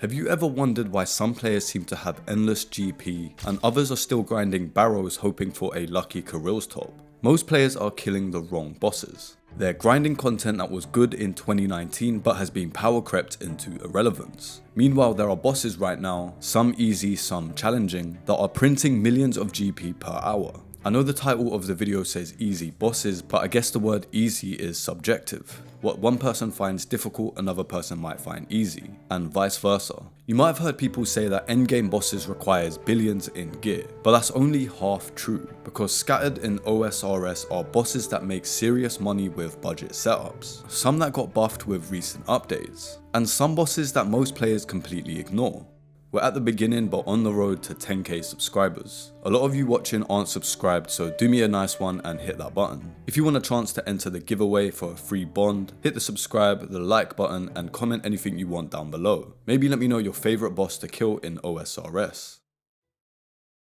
Have you ever wondered why some players seem to have endless GP and others are still grinding Barrows hoping for a lucky Coriolis top? Most players are killing the wrong bosses. They're grinding content that was good in 2019 but has been power crept into irrelevance. Meanwhile, there are bosses right now, some easy, some challenging, that are printing millions of GP per hour. I know the title of the video says easy bosses, but I guess the word easy is subjective. What one person finds difficult, another person might find easy, and vice versa. You might have heard people say that endgame bosses requires billions in gear, but that's only half true, because scattered in OSRS are bosses that make serious money with budget setups, some that got buffed with recent updates, and some bosses that most players completely ignore. We're at the beginning but on the road to 10k subscribers. A lot of you watching aren't subscribed, so do me a nice one and hit that button. If you want a chance to enter the giveaway for a free bond, hit the subscribe, the like button and comment anything you want down below. Maybe let me know your favourite boss to kill in OSRS.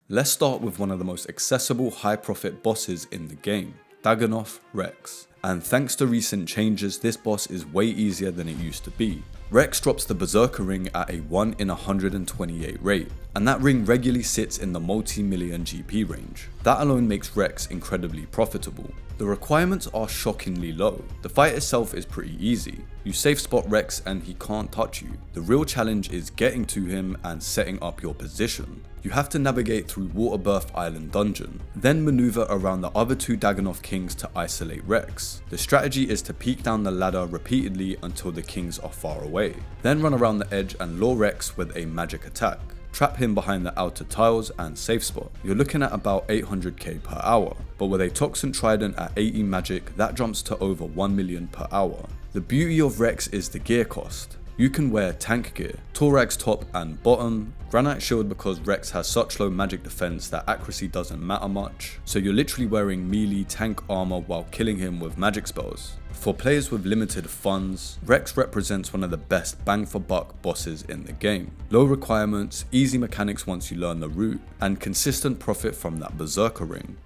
Let's start with one of the most accessible high profit bosses in the game, Daganoth Rex. And thanks to recent changes, this boss is way easier than it used to be. Rex drops the Berserker ring at a 1 in 128 rate, and that ring regularly sits in the multi-million GP range. That alone makes Rex incredibly profitable. The requirements are shockingly low. The fight itself is pretty easy. You safe spot Rex and he can't touch you. The real challenge is getting to him and setting up your position. You have to navigate through Waterbirth Island dungeon, then maneuver around the other two Daganoth kings to isolate Rex. The strategy is to peek down the ladder repeatedly until the kings are far away, then run around the edge and lure Rex with a magic attack. Trap him behind the outer tiles and safe spot. You're looking at about 800k per hour, but with a Toxin Trident at 80 magic, that jumps to over 1 million per hour. The beauty of Rex is the gear cost. You can wear tank gear, Torag's top and bottom, Granite shield because Rex has such low magic defense that accuracy doesn't matter much, so you're literally wearing melee tank armor while killing him with magic spells. For players with limited funds, Rex represents one of the best bang for buck bosses in the game. Low requirements, easy mechanics once you learn the route, and consistent profit from that Berserker ring.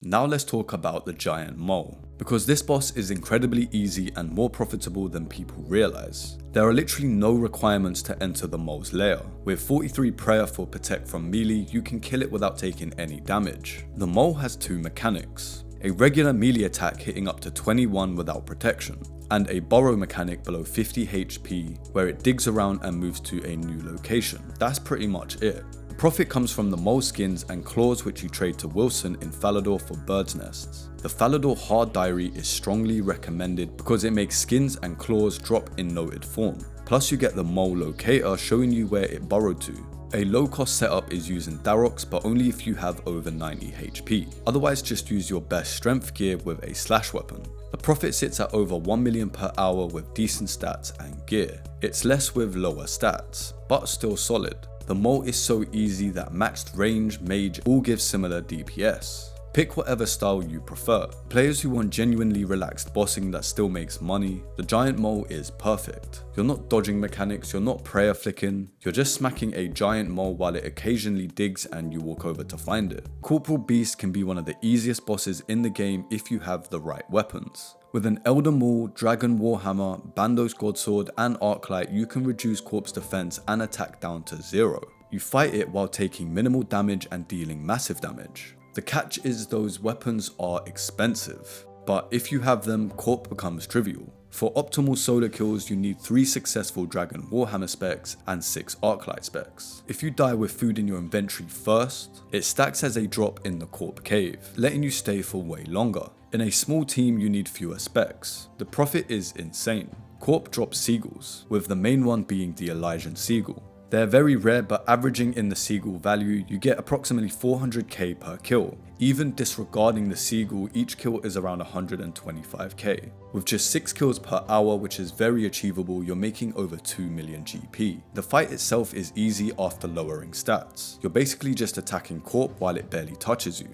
Now let's talk about the Giant Mole, because this boss is incredibly easy and more profitable than people realize. There are literally no requirements to enter the mole's lair. With 43 prayer for protect from melee, you can kill it without taking any damage. The mole has two mechanics, a regular melee attack hitting up to 21 without protection, and a burrow mechanic below 50 HP where it digs around and moves to a new location. That's pretty much it. Profit comes from the mole skins and claws which you trade to Wilson in Falador for birds' nests. The Falador Hard Diary is strongly recommended because it makes skins and claws drop in noted form. Plus you get the mole locator showing you where it burrowed to. A low cost setup is using Darox, but only if you have over 90 HP. Otherwise just use your best strength gear with a slash weapon. The profit sits at over 1 million per hour with decent stats and gear. It's less with lower stats, but still solid. The mole is so easy that maxed range, mage all give similar DPS. Pick whatever style you prefer. Players who want genuinely relaxed bossing that still makes money, the giant mole is perfect. You're not dodging mechanics, you're not prayer flicking, you're just smacking a giant mole while it occasionally digs and you walk over to find it. Corporeal Beast can be one of the easiest bosses in the game if you have the right weapons. With an Elder Maul, Dragon Warhammer, Bandos Godsword and Arclight, you can reduce corpse defense and attack down to 0. You fight it while taking minimal damage and dealing massive damage. The catch is those weapons are expensive, but if you have them, Corp becomes trivial. For optimal solo kills, you need 3 successful Dragon Warhammer specs and 6 Arclight specs. If you die with food in your inventory first, it stacks as a drop in the Corp cave, letting you stay for way longer. In a small team, you need fewer specs. The profit is insane. Corp drops seagulls, with the main one being the Elysian Seagull. They're very rare, but averaging in the seagull value, you get approximately 400k per kill. Even disregarding the seagull, each kill is around 125k. With just 6 kills per hour, which is very achievable, you're making over 2 million GP. The fight itself is easy after lowering stats. You're basically just attacking Corp while it barely touches you.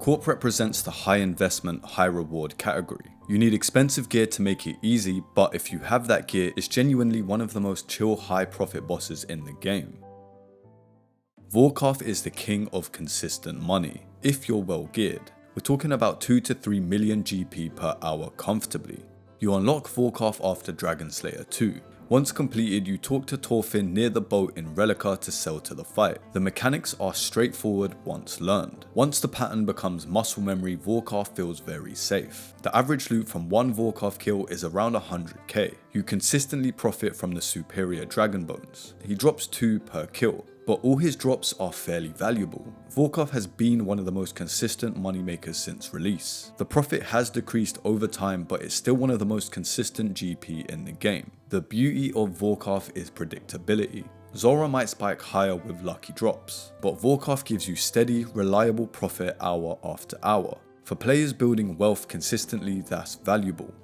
Corp represents the high investment, high reward category. You need expensive gear to make it easy, but if you have that gear, it's genuinely one of the most chill high profit bosses in the game. Vorkath is the king of consistent money, if you're well geared. We're talking about 2 to 3 million GP per hour comfortably. You unlock Vorkath after Dragon Slayer 2, Once completed, you talk to Thorfinn near the boat in Relica to sell to the fight. The mechanics are straightforward once learned. Once the pattern becomes muscle memory, Vorkath feels very safe. The average loot from one Vorkath kill is around 100k. You consistently profit from the superior dragon bones. He drops 2 per kill, but all his drops are fairly valuable. Vorkath has been one of the most consistent moneymakers since release. The profit has decreased over time, but it's still one of the most consistent GP in the game. The beauty of Vorkath is predictability. Zulrah might spike higher with lucky drops, but Vorkath gives you steady, reliable profit hour after hour. For players building wealth consistently, that's valuable.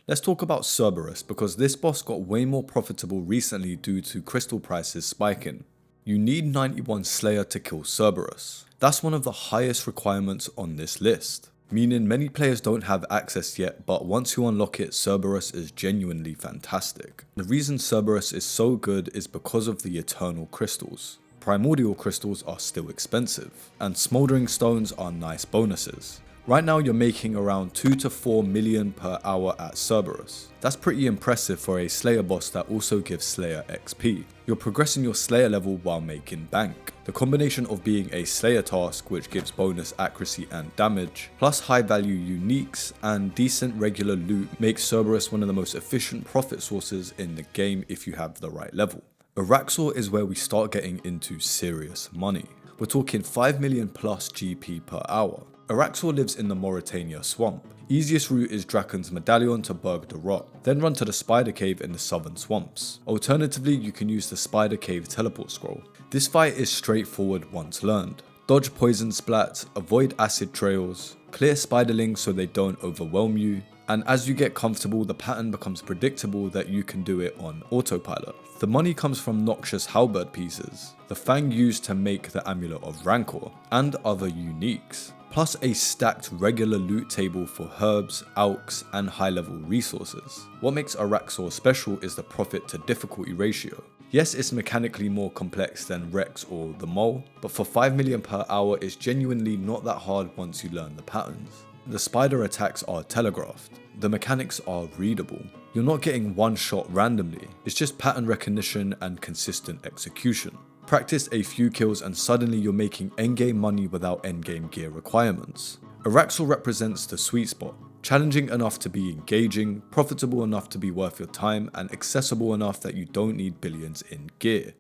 Let's talk about Cerberus, because this boss got way more profitable recently due to crystal prices spiking. You need 91 Slayer to kill Cerberus. That's one of the highest requirements on this list, meaning many players don't have access yet, but once you unlock it, Cerberus is genuinely fantastic. The reason Cerberus is so good is because of the eternal crystals. Primordial crystals are still expensive, and smouldering stones are nice bonuses. Right now you're making around 2 to 4 million per hour at Cerberus. That's pretty impressive for a Slayer boss that also gives Slayer XP. You're progressing your Slayer level while making bank. The combination of being a Slayer task, which gives bonus accuracy and damage, plus high value uniques and decent regular loot, makes Cerberus one of the most efficient profit sources in the game if you have the right level. Araxxor is where we start getting into serious money. We're talking 5 million plus GP per hour. Araxxor lives in the Mauritania swamp. Easiest route is Draken's Medallion to Berg de Rot, then run to the Spider Cave in the southern swamps. Alternatively, you can use the Spider Cave teleport scroll. This fight is straightforward once learned. Dodge poison splats, avoid acid trails, clear spiderlings so they don't overwhelm you, and as you get comfortable, the pattern becomes predictable that you can do it on autopilot. The money comes from noxious halberd pieces, the fang used to make the Amulet of Rancor, and other uniques, plus a stacked regular loot table for herbs, alks, and high-level resources. What makes Araxxor special is the profit to difficulty ratio. Yes, it's mechanically more complex than Rex or the Mole, but for 5 million per hour it's genuinely not that hard once you learn the patterns. The spider attacks are telegraphed. The mechanics are readable. You're not getting one shot randomly, it's just pattern recognition and consistent execution. Practice a few kills and suddenly you're making endgame money without endgame gear requirements. Araxxor represents the sweet spot, challenging enough to be engaging, profitable enough to be worth your time, and accessible enough that you don't need billions in gear.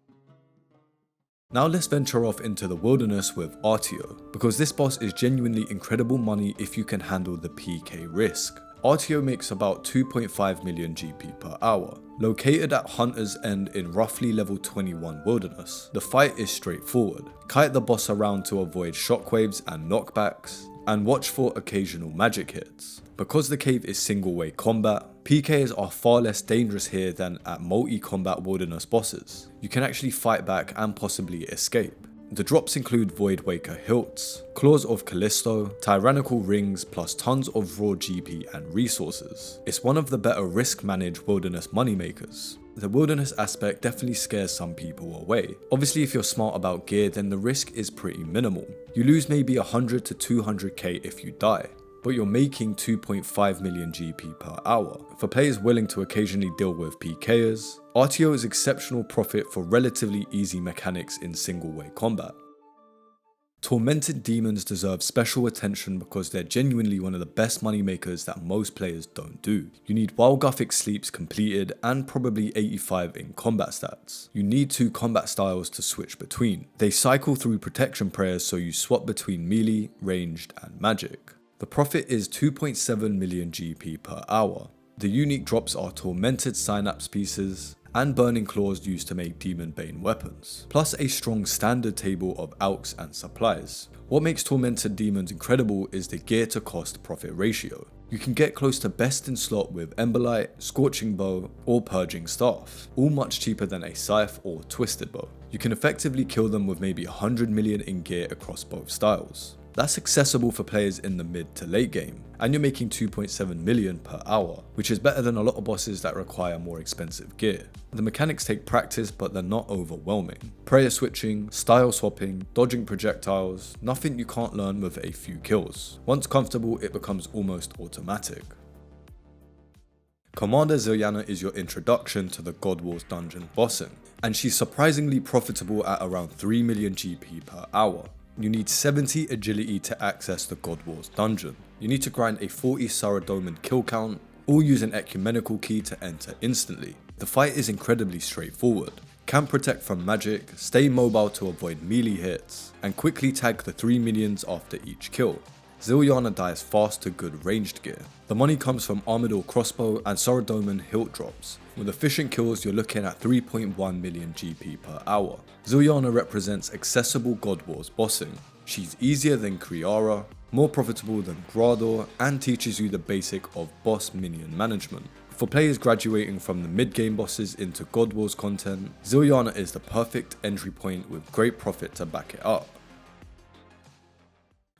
Now let's venture off into the wilderness with Artio, because this boss is genuinely incredible money if you can handle the PK risk. Artio makes about 2.5 million GP per hour. Located at Hunter's End in roughly level 21 wilderness, the fight is straightforward. Kite the boss around to avoid shockwaves and knockbacks, and watch for occasional magic hits. Because the cave is single way combat, PKs are far less dangerous here than at multi-combat wilderness bosses. You can actually fight back and possibly escape. The drops include Voidwaker hilts, Claws of Callisto, Tyrannical rings, plus tons of raw GP and resources. It's one of the better risk-managed wilderness moneymakers. The wilderness aspect definitely scares some people away. Obviously if you're smart about gear, then the risk is pretty minimal. You lose maybe 100 to 200k if you die, but you're making 2.5 million GP per hour. For players willing to occasionally deal with PKers, Artio is exceptional profit for relatively easy mechanics in single-way combat. Tormented Demons deserve special attention because they're genuinely one of the best moneymakers that most players don't do. You need Wild Gothic sleeps completed and probably 85 in combat stats. You need 2 combat styles to switch between. They cycle through protection prayers so you swap between melee, ranged, and magic. The profit is 2.7 million GP per hour. The unique drops are Tormented Synapse pieces and Burning Claws used to make Demon Bane weapons, plus a strong standard table of alks and supplies. What makes Tormented Demons incredible is the gear to cost profit ratio. You can get close to best in slot with Emberlight, Scorching Bow, or Purging Staff, all much cheaper than a Scythe or Twisted Bow. You can effectively kill them with maybe 100 million in gear across both styles. That's accessible for players in the mid to late game, and you're making 2.7 million per hour, which is better than a lot of bosses that require more expensive gear. The mechanics take practice, but they're not overwhelming. Prayer switching, style swapping, dodging projectiles, nothing you can't learn with a few kills. Once comfortable, it becomes almost automatic. Commander Zilyana is your introduction to the God Wars dungeon bossing, and she's surprisingly profitable at around 3 million GP per hour. You need 70 agility to access the God Wars dungeon. You need to grind a 40 Saradomin kill count, or use an ecumenical key to enter instantly. The fight is incredibly straightforward. Can protect from magic, stay mobile to avoid melee hits, and quickly tag the 3 minions after each kill. Zilyana dies fast to good ranged gear. The money comes from Armador crossbow and Saradomin hilt drops. With efficient kills, you're looking at 3.1 million GP per hour. Zilyana represents accessible God Wars bossing. She's easier than Kriara, more profitable than Grador, and teaches you the basic of boss minion management. For players graduating from the mid-game bosses into God Wars content, Zilyana is the perfect entry point with great profit to back it up.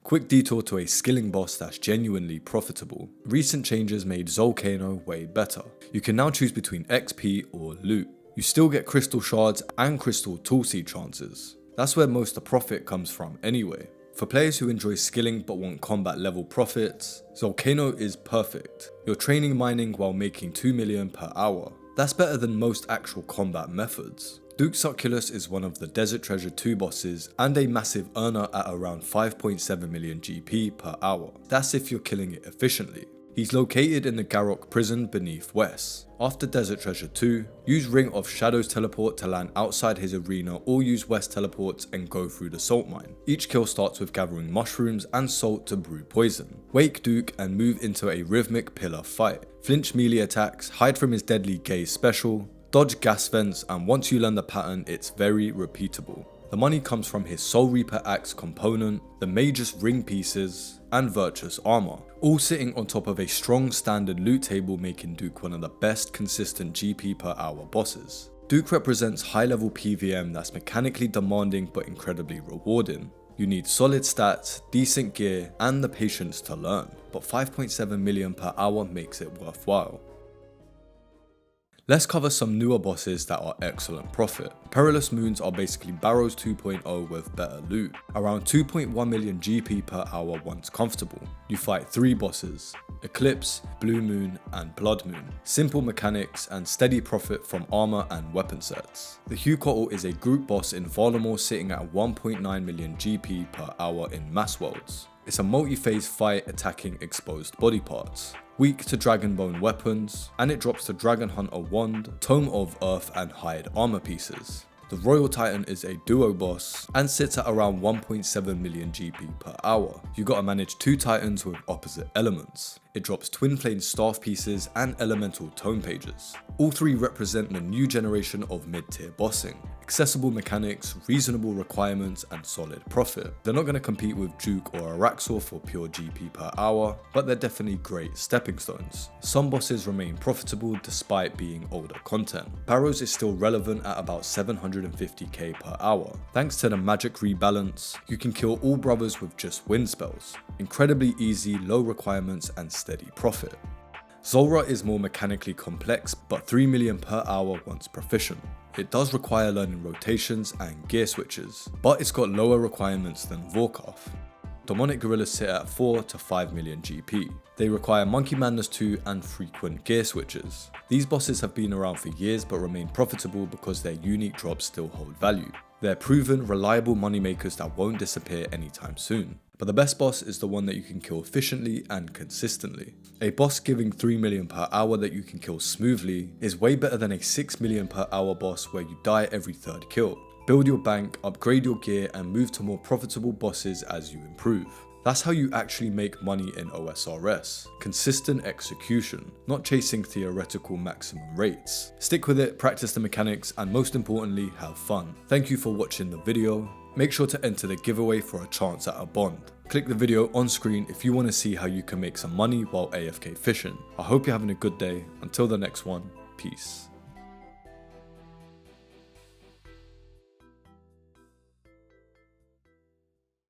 Quick detour to a skilling boss that's genuinely profitable. Recent changes made Zalcano way better. You can now choose between XP or loot. You still get crystal shards and crystal toolseed chances. That's where most of the profit comes from anyway. For players who enjoy skilling but want combat level profits, Zalcano is perfect. You're training mining while making 2 million per hour. That's better than most actual combat methods. Duke Sucellus is one of the Desert Treasure 2 bosses and a massive earner at around 5.7 million GP per hour. That's if you're killing it efficiently. He's located in the Garrock prison beneath West. After Desert Treasure 2, use Ring of Shadows teleport to land outside his arena, or use West teleports and go through the salt mine. Each kill starts with gathering mushrooms and salt to brew poison. Wake Duke and move into a rhythmic pillar fight. Flinch melee attacks, hide from his deadly gaze special, dodge gas vents, and once you learn the pattern, it's very repeatable. The money comes from his Soul Reaper axe component, the Mage's ring pieces, and Virtuous armor, all sitting on top of a strong standard loot table, making Duke one of the best consistent GP per hour bosses. Duke represents high level PVM that's mechanically demanding but incredibly rewarding. You need solid stats, decent gear, and the patience to learn, but 5.7 million per hour makes it worthwhile. Let's cover some newer bosses that are excellent profit. Perilous Moons are basically Barrows 2.0 with better loot. Around 2.1 million GP per hour once comfortable. You fight 3 bosses: Eclipse, Blue Moon, and Blood Moon. Simple mechanics and steady profit from armor and weapon sets. The Hueycoatl is a group boss in Varlamore sitting at 1.9 million GP per hour in Mass Worlds. It's a multi-phase fight attacking exposed body parts. Weak to Dragonbone weapons, and it drops the Dragon Hunter wand, Tome of Earth, and Hide armor pieces. The Royal Titan is a duo boss and sits at around 1.7 million GP per hour. You gotta manage 2 titans with opposite elements. It drops Twin Flame staff pieces and elemental tome pages. All 3 represent the new generation of mid-tier bossing. Accessible mechanics, reasonable requirements, and solid profit. They're not going to compete with Duke or Araxxor for pure GP per hour, but they're definitely great stepping stones. Some bosses remain profitable despite being older content. Barrows is still relevant at about 750k per hour. Thanks to the magic rebalance, you can kill all brothers with just wind spells. Incredibly easy, low requirements, and steady profit. Zulrah is more mechanically complex, but 3 million per hour once proficient. It does require learning rotations and gear switches, but it's got lower requirements than Vorkath. Demonic Gorillas sit at 4 to 5 million GP. They require Monkey Madness 2 and frequent gear switches. These bosses have been around for years but remain profitable because their unique drops still hold value. They're proven, reliable moneymakers that won't disappear anytime soon. But the best boss is the one that you can kill efficiently and consistently. A boss giving 3 million per hour that you can kill smoothly is way better than a 6 million per hour boss where you die every 3rd kill. Build your bank, upgrade your gear, and move to more profitable bosses as you improve. That's how you actually make money in OSRS. Consistent execution, not chasing theoretical maximum rates. Stick with it, practice the mechanics, and most importantly, have fun. Thank you for watching the video. Make sure to enter the giveaway for a chance at a bond. Click the video on screen if you want to see how you can make some money while AFK fishing. I hope you're having a good day. Until the next one, peace.